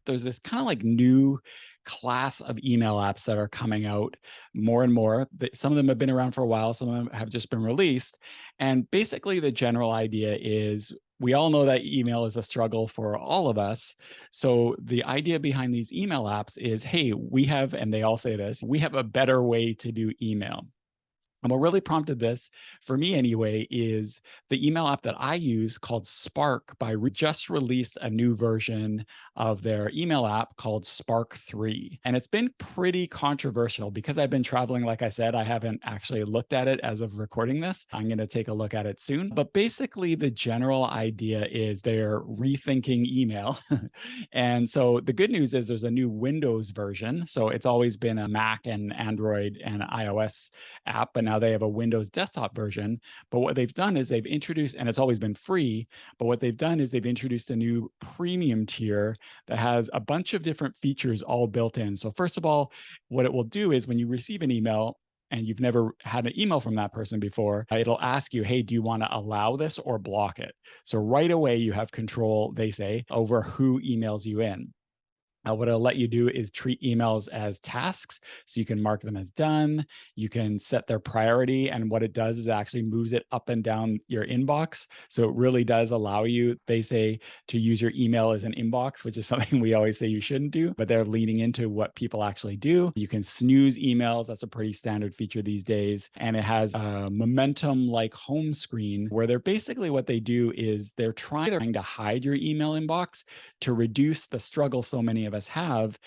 there's this kind of like new class of email apps that are coming out more and more. Some of them have been around for a while, some of them have just been released. And basically, the general idea is we all know that email is a struggle for all of us. So the idea behind these email apps is, hey, we have, and they all say this, we have a better way to do email. And what really prompted this, for me anyway, is the email app that I use called Spark just released a new version of their email app called Spark 3. And it's been pretty controversial because I've been traveling. Like I said, I haven't actually looked at it as of recording this. I'm going to take a look at it soon. But basically, the general idea is they're rethinking email. And so the good news is there's a new Windows version. So it's always been a Mac and Android and iOS app, but now they have a Windows desktop version. But what they've done is they've introduced, and it's always been free, but what they've done is they've introduced a new premium tier that has a bunch of different features all built in. So first of all, what it will do is when you receive an email, and you've never had an email from that person before, it'll ask you, hey, do you want to allow this or block it? So right away, you have control, they say, over who emails you in. What it'll let you do is treat emails as tasks. So you can mark them as done. You can set their priority. And what it does is it actually moves it up and down your inbox. So it really does allow you, they say, to use your email as an inbox, which is something we always say you shouldn't do, but they're leaning into what people actually do. You can snooze emails. That's a pretty standard feature these days. And it has a momentum like home screen where they're basically what they do is they're trying to hide your email inbox to reduce the struggle so many of us have,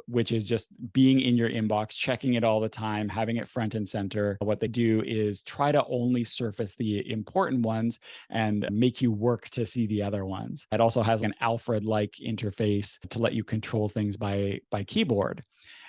which is just being in your inbox, checking it all the time, having it front and center. What they do is try to only surface the important ones and make you work to see the other ones. It also has an Alfred-like interface to let you control things by keyboard.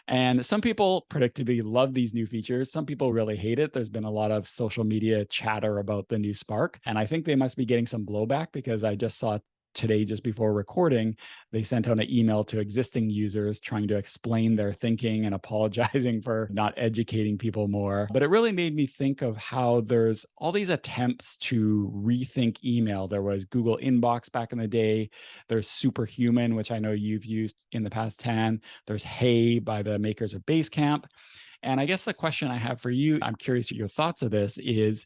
And some people predictably love these new features. Some people really hate it. There's been a lot of social media chatter about the new Spark. And I think they must be getting some blowback because I just saw today, just before recording, they sent out an email to existing users trying to explain their thinking and apologizing for not educating people more. But it really made me think of how there's all these attempts to rethink email. There was Google Inbox back in the day. There's Superhuman, which I know you've used in the past, Tan. There's Hey by the makers of Basecamp. And I guess the question I have for you, I'm curious your thoughts of this, is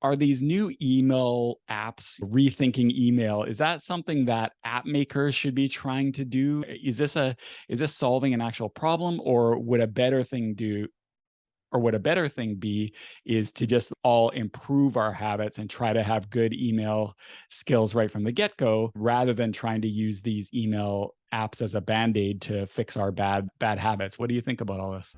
are these new email apps rethinking email? Is that something that app makers should be trying to do? Is this solving an actual problem, or would a better thing do, or would a better thing be is to just all improve our habits and try to have good email skills right from the get-go rather than trying to use these email apps as a band-aid to fix our bad habits? What do you think about all this?